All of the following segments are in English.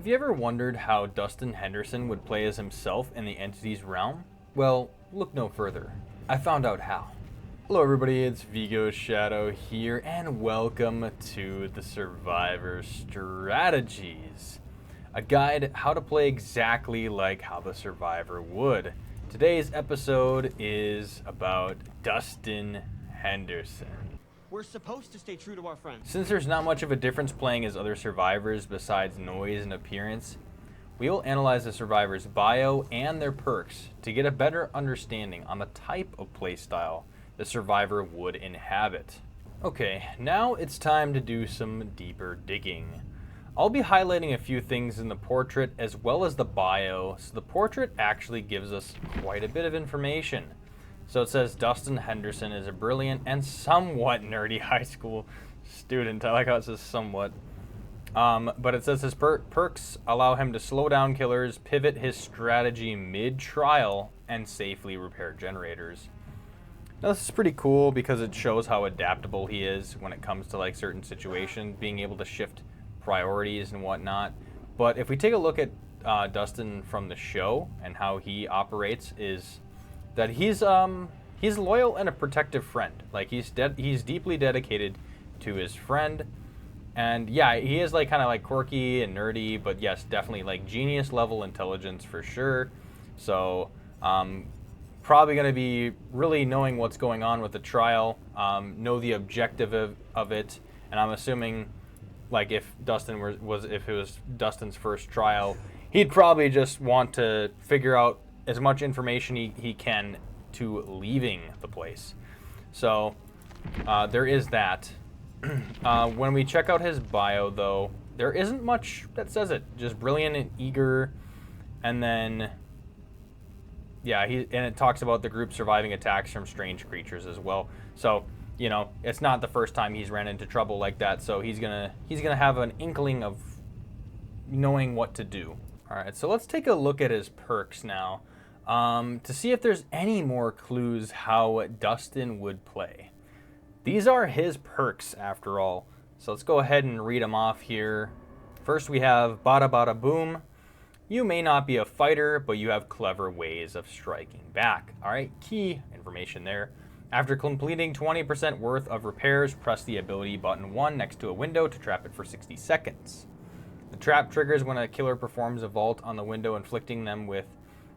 Have you ever wondered how Dustin Henderson would play as himself in the entity's realm? Well, look no further. I found out how. Hello everybody, it's Vigo Shadow here, and welcome to the Survivor Strategies, a guide how to play exactly like how the Survivor would. Today's episode is about Dustin Henderson. We're supposed to stay true to our friends. Since there's not much of a difference playing as other survivors besides noise and appearance, we will analyze the survivor's bio and their perks to get a better understanding on the type of playstyle the survivor would inhabit. Okay, now it's time to do some deeper digging. I'll be highlighting a few things in the portrait as well as the bio, so the portrait actually gives us quite a bit of information. So it says Dustin Henderson is a brilliant and somewhat nerdy high school student. I like how it says somewhat. But it says his perks allow him to slow down killers, pivot his strategy mid-trial, and safely repair generators. Now this is pretty cool because it shows how adaptable he is when it comes to like certain situations, being able to shift priorities and whatnot. But if we take a look at Dustin from the show and how he operates, is that he's loyal and a protective friend. Like he's deeply dedicated to his friend, and yeah, he is like kind of like quirky and nerdy, but yes, definitely like genius level intelligence for sure. So probably going to be really knowing what's going on with the trial, know the objective of it, and I'm assuming like if Dustin if it was Dustin's first trial, he'd probably just want to figure out as much information he can to leaving the place. So there is that. When we check out his bio though, there isn't much that says it. Just brilliant and eager, and then yeah, and it talks about the group surviving attacks from strange creatures as well. So, you know, it's not the first time he's ran into trouble like that, so he's gonna have an inkling of knowing what to do. Alright, so let's take a look at his perks now. To see if there's any more clues how Dustin would play. These are his perks after all, so let's go ahead and read them off here. First we have Bada Bada Boom. You may not be a fighter, but you have clever ways of striking back. Alright, key information there. After completing 20% worth of repairs, press the ability button 1 next to a window to trap it for 60 seconds. The trap triggers when a killer performs a vault on the window, inflicting them with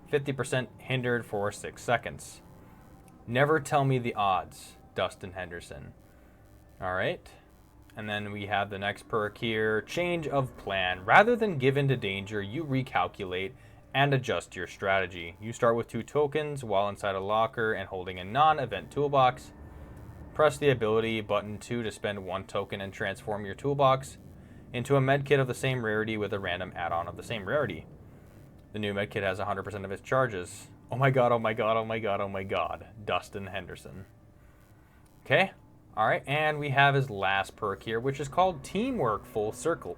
50% hindered for 6 seconds. Never tell me the odds, Dustin Henderson. Alright. And then we have the next perk here. Change of plan. Rather than give in to danger, you recalculate and adjust your strategy. You start with 2 tokens while inside a locker and holding a non-event toolbox. Press the ability button 2 to spend 1 token and transform your toolbox into a medkit of the same rarity with a random add-on of the same rarity. The new medkit has 100% of its charges. Oh my god, oh my god, oh my god, oh my god. Dustin Henderson. Okay, alright, and we have his last perk here, which is called Teamwork Full Circle.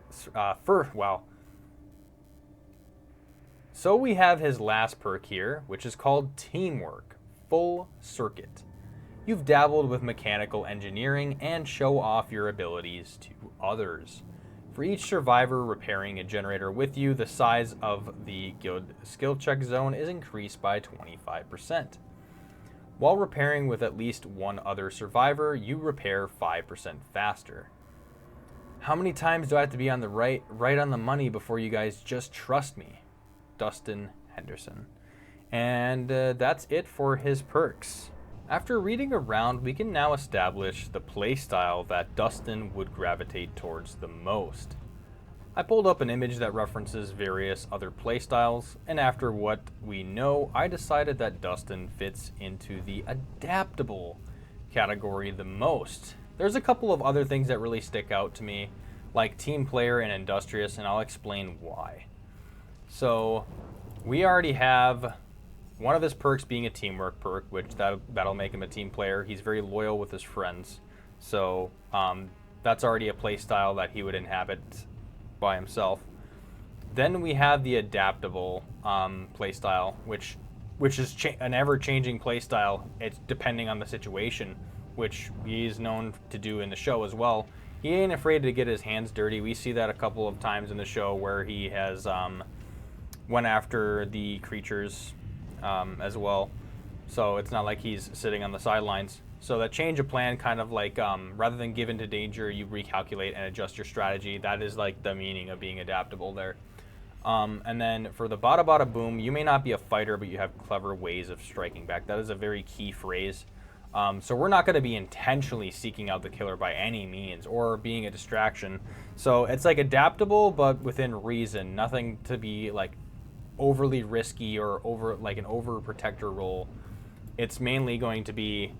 So we have his last perk here, which is called Teamwork Full Circuit. You've dabbled with mechanical engineering and show off your abilities to others. For each survivor repairing a generator with you, the size of the guild skill check zone is increased by 25%. While repairing with at least one other survivor, you repair 5% faster. How many times do I have to be on the right on the money before you guys just trust me? Dustin Henderson. And that's it for his perks. After reading around, we can now establish the playstyle that Dustin would gravitate towards the most. I pulled up an image that references various other playstyles, and after what we know, I decided that Dustin fits into the adaptable category the most. There's a couple of other things that really stick out to me, like team player and industrious, and I'll explain why. So, we already have one of his perks being a teamwork perk, which that'll make him a team player. He's very loyal with his friends. So that's already a play style that he would inhabit by himself. Then we have the adaptable play style, which is an ever-changing play style. It's depending on the situation, which he's known to do in the show as well. he ain't afraid to get his hands dirty. We see that a couple of times in the show where he has went after the creatures as well. So it's not like he's sitting on the sidelines. So that change of plan, kind of like rather than give into danger, you recalculate and adjust your strategy. That is like the meaning of being adaptable there. And then for the bada bada boom, you may not be a fighter, but you have clever ways of striking back. That is a very key phrase. So we're not going to be intentionally seeking out the killer by any means or being a distraction. So it's like adaptable, but within reason. Nothing to be like overly risky or like an overprotector role. It's mainly going to be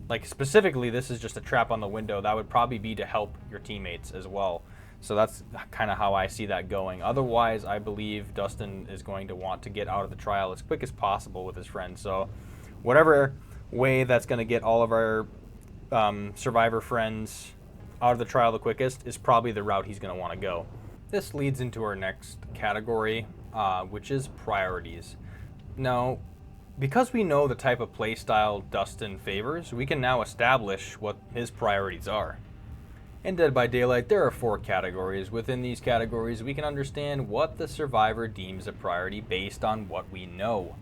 like specifically, this is just a trap on the window. That would probably be to help your teammates as well. So that's kind of how I see that going. Otherwise, I believe Dustin is going to want to get out of the trial as quick as possible with his friends. So whatever way that's going to get all of our survivor friends out of the trial the quickest is probably the route he's going to want to go. This leads into our next category, which is priorities. Now, because we know the type of playstyle Dustin favors, we can now establish what his priorities are. In Dead by Daylight, there are 4 categories. Within these categories, we can understand what the survivor deems a priority based on what we know.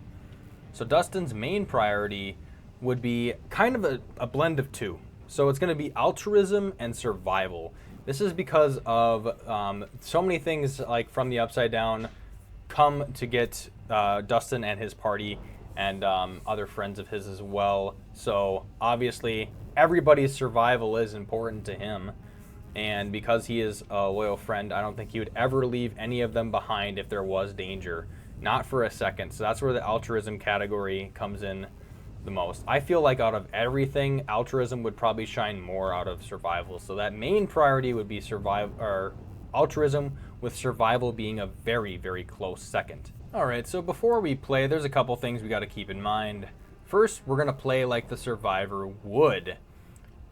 So Dustin's main priority would be kind of a blend of 2. So it's going to be altruism and survival. This is because of so many things like from the Upside Down come to get Dustin and his party and other friends of his as well. So obviously everybody's survival is important to him. And because he is a loyal friend, I don't think he would ever leave any of them behind if there was danger. Not for a second. So that's where the altruism category comes in the most. I feel like out of everything, altruism would probably shine more out of survival. So that main priority would be altruism, with survival being a very, very close second. All right, so before we play, there's a couple things we got to keep in mind. First, we're going to play like the survivor would.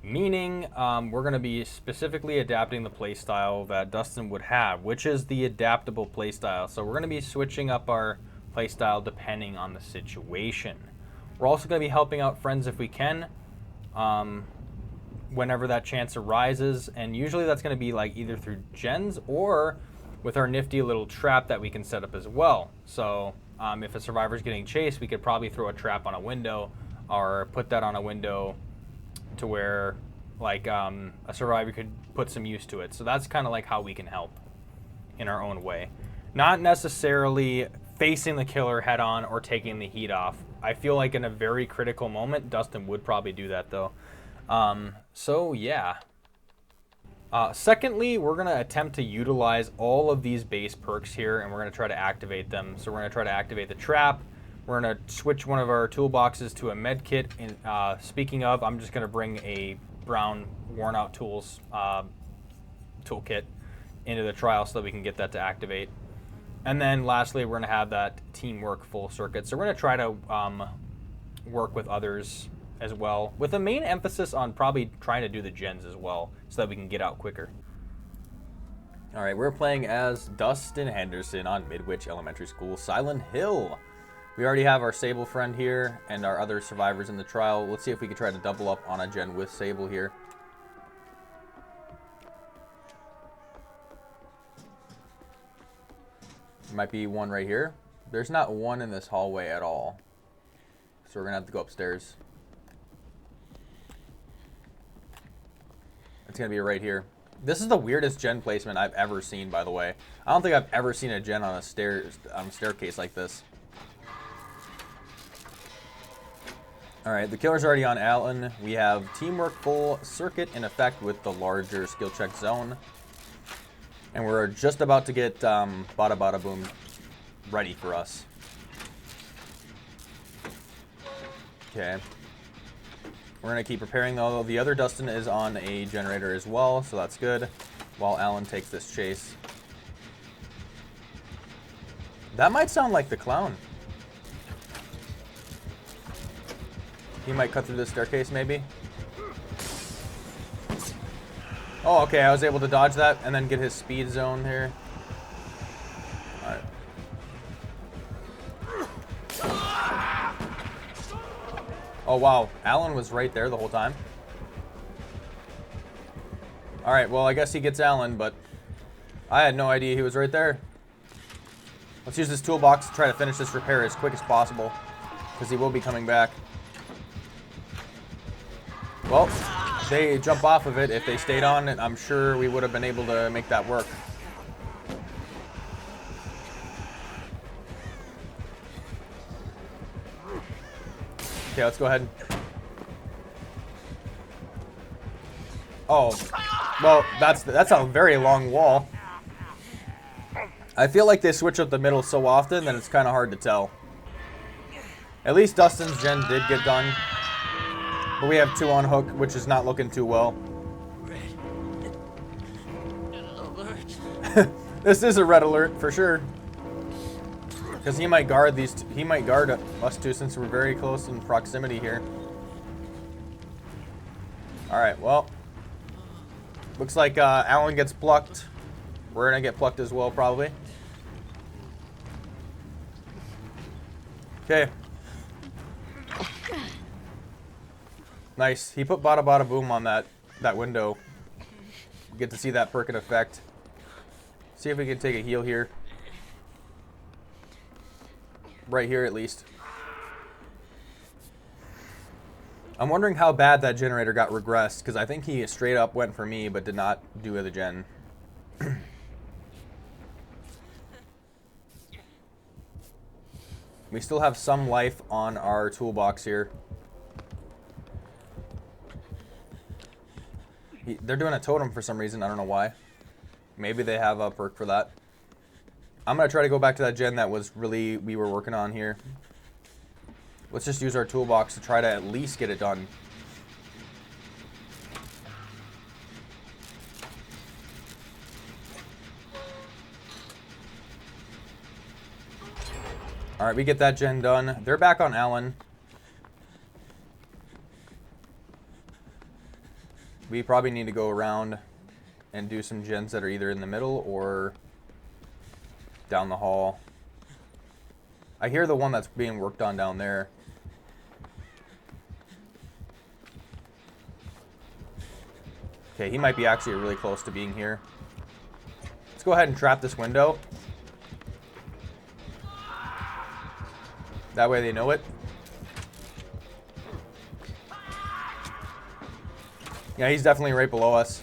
Meaning, we're going to be specifically adapting the playstyle that Dustin would have, which is the adaptable playstyle. So we're going to be switching up our playstyle depending on the situation. We're also going to be helping out friends if we can, whenever that chance arises. And usually that's going to be like either through gens or with our nifty little trap that we can set up as well. So if a survivor's getting chased, we could probably throw a trap on a window or put that on a window to where like a survivor could put some use to it. So that's kind of like how we can help in our own way. Not necessarily facing the killer head on or taking the heat off. I feel like in a very critical moment, Dustin would probably do that though. So yeah. Secondly, we're going to attempt to utilize all of these base perks here and we're going to try to activate them. So we're going to try to activate the trap. We're going to switch one of our toolboxes to a med kit. And speaking of, I'm just going to bring a brown worn out tools toolkit into the trial so that we can get that to activate. And then lastly, we're going to have that teamwork full circuit. So we're going to try to work with others as well, with a main emphasis on probably trying to do the gens as well so that we can get out quicker. All right, we're playing as Dustin Henderson on Midwich Elementary School, Silent Hill. We already have our Sable friend here and our other survivors in the trial. Let's see if we can try to double up on a gen with Sable here. There might be one right here. There's not one in this hallway at all. So we're going to have to go upstairs. It's going to be right here. This is the weirdest gen placement I've ever seen, by the way. I don't think I've ever seen a gen on a staircase like this. All right, the killer's already on Alan. We have teamwork full circuit in effect with the larger skill check zone. And we're just about to get Bada Bada Boom ready for us. Okay. We're going to keep preparing, though. The other Dustin is on a generator as well, so that's good, while Alan takes this chase. That might sound like the clown. He might cut through this staircase, maybe. Oh, okay, I was able to dodge that and then get his speed zone here. Alright. Oh, wow. Alan was right there the whole time. Alright, well, I guess he gets Alan, but I had no idea he was right there. Let's use this toolbox to try to finish this repair as quick as possible, because he will be coming back. Well, they jump off of it. If they stayed on it, I'm sure we would have been able to make that work. Okay, let's go ahead. Oh, well, that's a very long wall. I feel like they switch up the middle so often that it's kind of hard to tell. At least Dustin's gen did get done. But we have 2 on hook, which is not looking too well. This is a red alert for sure. Because he might guard he might guard us two since we're very close in proximity here. Alright, well. Looks like Alan gets plucked. We're gonna get plucked as well, probably. Okay. Nice. He put bada bada boom on that window. We get to see that perk in effect. See if we can take a heal here. Right here, at least. I'm wondering how bad that generator got regressed, because I think he straight up went for me, but did not do the gen. We still have some life on our toolbox here. They're doing a totem for some reason. I don't know why. Maybe they have a perk for that. I'm going to try to go back to that gen that we were working on here. Let's just use our toolbox to try to at least get it done. Alright, we get that gen done. They're back on Alan. We probably need to go around and do some gens that are either in the middle or down the hall. I hear the one that's being worked on down there. Okay, he might be actually really close to being here. Let's go ahead and trap this window. That way they know it. Yeah, he's definitely right below us.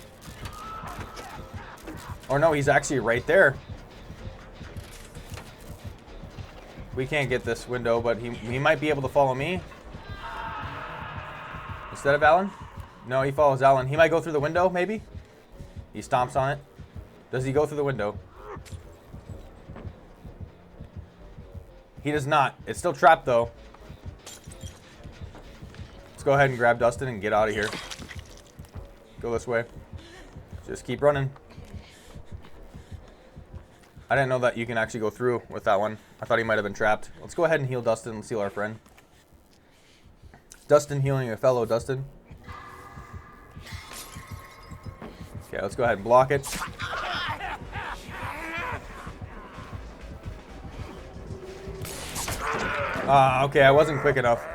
Or no, he's actually right there. We can't get this window, but he might be able to follow me. Instead of Alan? No, he follows Alan. He might go through the window, maybe? He stomps on it. Does he go through the window? He does not. It's still trapped, though. Let's go ahead and grab Dustin and get out of here. Go this way. Just keep running. I didn't know that you can actually go through with that one. I thought he might have been trapped. Let's go ahead and heal Dustin and heal our friend. Dustin healing a fellow Dustin. Okay, let's go ahead and block it. Okay, I wasn't quick enough.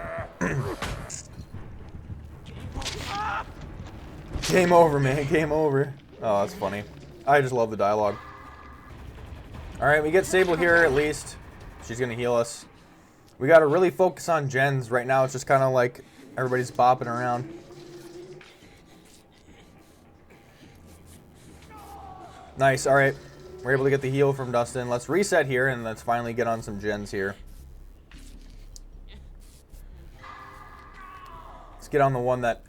Game over, man. Game over. Oh, that's funny. I just love the dialogue. Alright, we get Sable here at least. She's going to heal us. We got to really focus on gens. Right now, it's just kind of like everybody's bopping around. Nice, alright. We're able to get the heal from Dustin. Let's reset here and let's finally get on some gens here. Let's get on the one that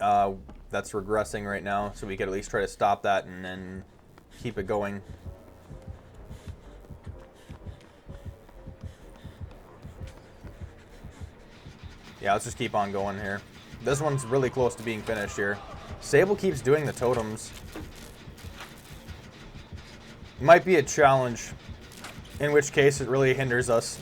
that's regressing right now, so we could at least try to stop that and then keep it going. Yeah, let's just keep on going here. This one's really close to being finished here. Sable keeps doing the totems. Might be a challenge, in which case it really hinders us.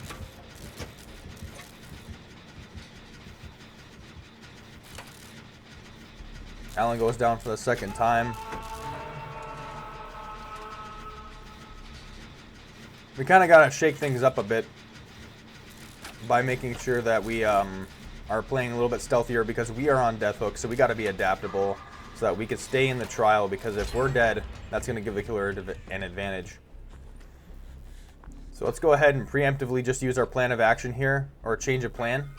Alan goes down for the second time. We kind of got to shake things up a bit by making sure that we are playing a little bit stealthier, because we are on death hook, so we got to be adaptable so that we could stay in the trial, because if we're dead, that's going to give the killer an advantage. So let's go ahead and preemptively just use our plan of action here, or change of plan,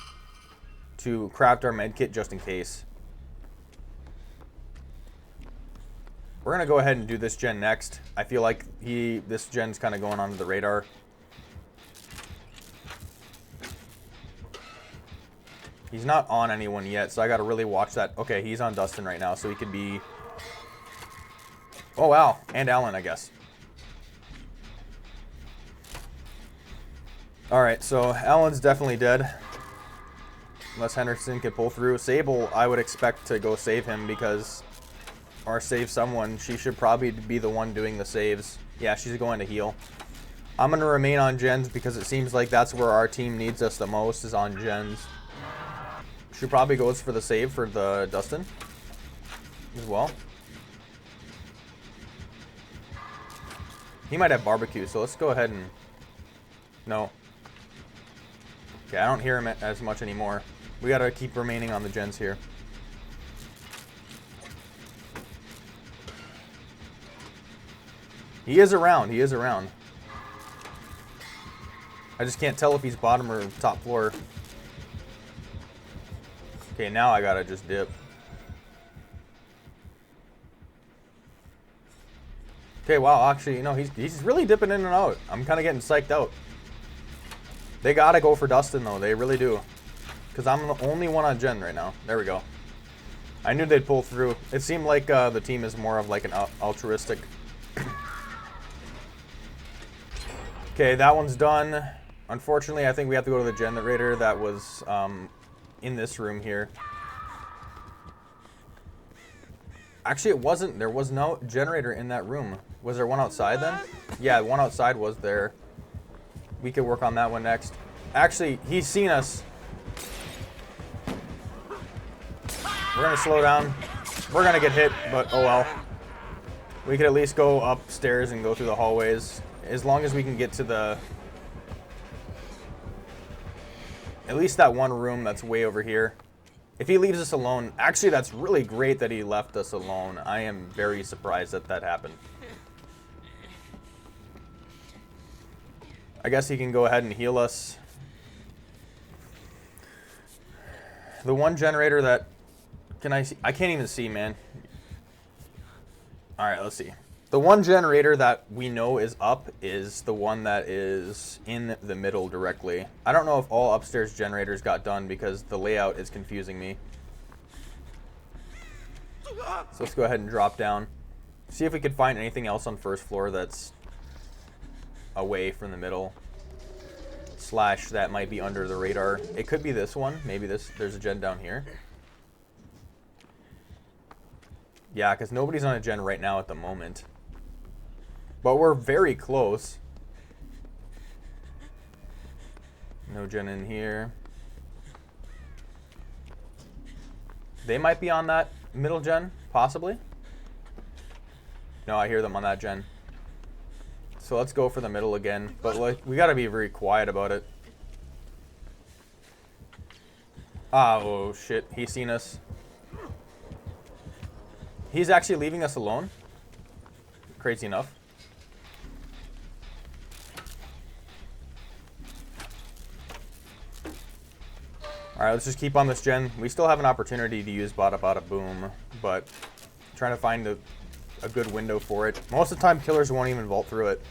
to craft our medkit just in case. We're going to go ahead and do this gen next. I feel like this gen's kind of going onto the radar. He's not on anyone yet, so I got to really watch that. Okay, he's on Dustin right now, so he could be... Oh, wow. And Alan, I guess. Alright, so Alan's definitely dead. Unless Henderson could pull through. Sable, I would expect to go save him because... Or save someone. She should probably be the one doing the saves. Yeah, she's going to heal. I'm going to remain on gens because it seems like that's where our team needs us the most, is on gens. She probably goes for the save for the Dustin as well. He might have barbecue, so let's go ahead and... No. Okay, I don't hear him as much anymore. We gotta keep remaining on the gens here. He is around. He is around. I just can't tell if he's bottom or top floor. Okay, now I gotta just dip. Okay, wow, actually, you know, he's really dipping in and out. I'm kind of getting psyched out. They gotta go for Dustin, though. They really do. Because I'm the only one on gen right now. There we go. I knew they'd pull through. It seemed like the team is more of like an altruistic... Okay, that one's done. Unfortunately, I think we have to go to the generator that was in this room here. Actually, it wasn't. There was no generator in that room. Was there one outside then? Yeah, one outside was there. We could work on that one next. Actually, he's seen us. We're going to slow down. We're going to get hit, but oh well. We could at least go upstairs and go through the hallways. As long as we can get to the... At least that one room that's way over here. If he leaves us alone... Actually, that's really great that he left us alone. I am very surprised that that happened. I guess he can go ahead and heal us. The one generator that... Can I see? I can't even see, man. Alright, let's see. The one generator that we know is up is the one that is in the middle directly. I don't know if all upstairs generators got done because the layout is confusing me. So let's go ahead and drop down. See if we could find anything else on first floor that's away from the middle. Slash that might be under the radar. It could be this one. Maybe there's a gen down here. Yeah, because nobody's on a gen right now at the moment. But we're very close. No gen in here. They might be on that middle gen, possibly. No, I hear them on that gen. So let's go for the middle again. But like, we gotta be very quiet about it. Oh shit, he's seen us. He's actually leaving us alone. Crazy enough. Alright, let's just keep on this gen. We still have an opportunity to use Bada Bada Boom, but I'm trying to find a good window for it. Most of the time, killers won't even vault through it.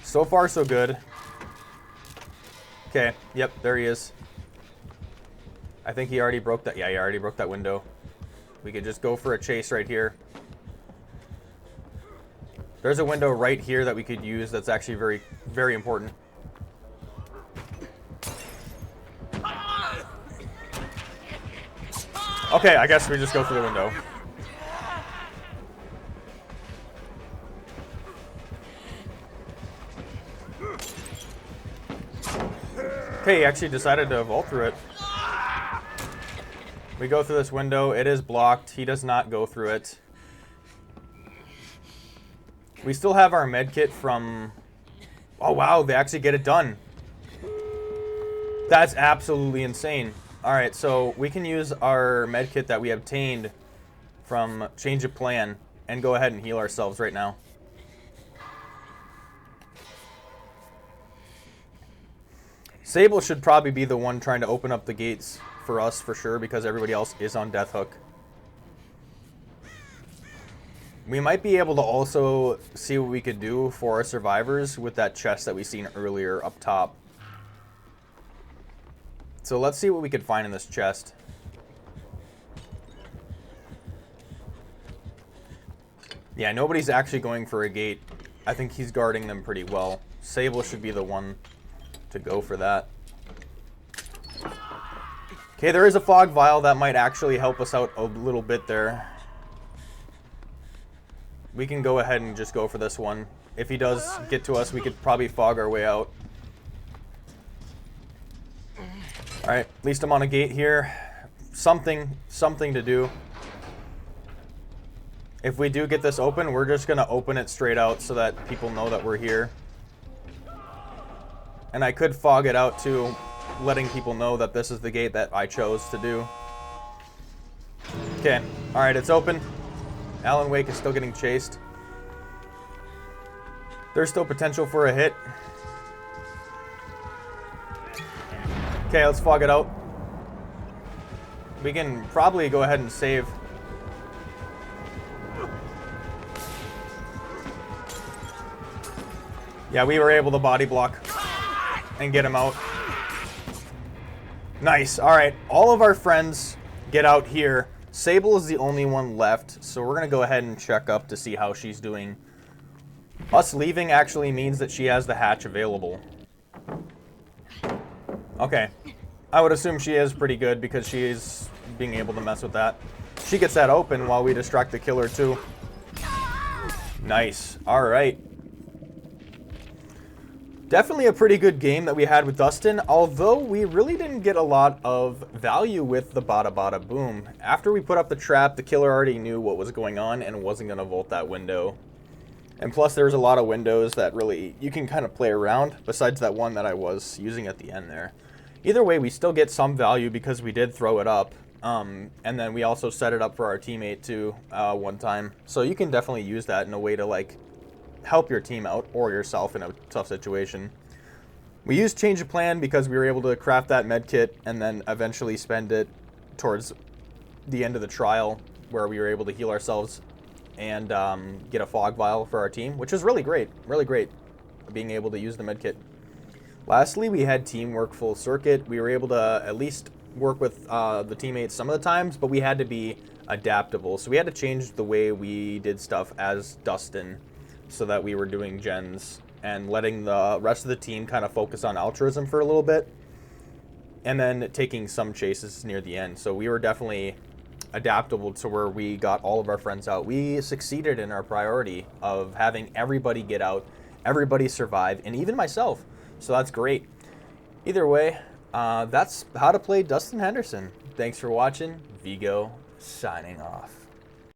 So far, so good. Okay, yep, there he is. I think he already broke that. Yeah, he already broke that window. We could just go for a chase right here. There's a window right here that we could use that's actually very, very important. Okay, I guess we just go through the window. Okay, he actually decided to vault through it. We go through this window. It is blocked. He does not go through it. We still have our med kit from... Oh, wow. They actually get it done. That's absolutely insane. Alright, so we can use our medkit that we obtained from Change of Plan and go ahead and heal ourselves right now. Sable should probably be the one trying to open up the gates for us for sure, because everybody else is on Death Hook. We might be able to also see what we could do for our survivors with that chest that we seen earlier up top. So let's see what we could find in this chest. Yeah, nobody's actually going for a gate. I think he's guarding them pretty well. Sable should be the one to go for that. Okay, there is a fog vial that might actually help us out a little bit there. We can go ahead and just go for this one. If he does get to us, we could probably fog our way out. Alright, at least I'm on a gate here. Something to do. If we do get this open, we're just going to open it straight out so that people know that we're here. And I could fog it out too, letting people know that this is the gate that I chose to do. Okay, alright, it's open. Alan Wake is still getting chased. There's still potential for a hit. Okay, let's fog it out. We can probably go ahead and save. Yeah, we were able to body block and get him out. Nice. All right, all of our friends get out here. Sable is the only one left, so we're going to go ahead and check up to see how she's doing. Us leaving actually means that she has the hatch available. Okay. I would assume she is pretty good because she is being able to mess with that. She gets that open while we distract the killer too. Nice. All right. Definitely a pretty good game that we had with Dustin, although we really didn't get a lot of value with the bada bada boom. After we put up the trap, the killer already knew what was going on and wasn't going to vault that window. And plus there's a lot of windows that really you can kind of play around, besides that one that I was using at the end there. Either way, we still get some value because we did throw it up. And then we also set it up for our teammate too one time. So you can definitely use that in a way to like help your team out or yourself in a tough situation. We used Change of Plan because we were able to craft that med kit and then eventually spend it towards the end of the trial where we were able to heal ourselves and get a fog vial for our team, which was really great being able to use the med kit. Lastly, we had teamwork full circuit. We were able to at least work with the teammates some of the times, but we had to be adaptable. So we had to change the way we did stuff as Dustin so that we were doing gens and letting the rest of the team kind of focus on altruism for a little bit and then taking some chases near the end. So we were definitely adaptable to where we got all of our friends out. We succeeded in our priority of having everybody get out, everybody survive, and even myself. So that's great. Either way, that's how to play Dustin Henderson. Thanks for watching. Vigo signing off.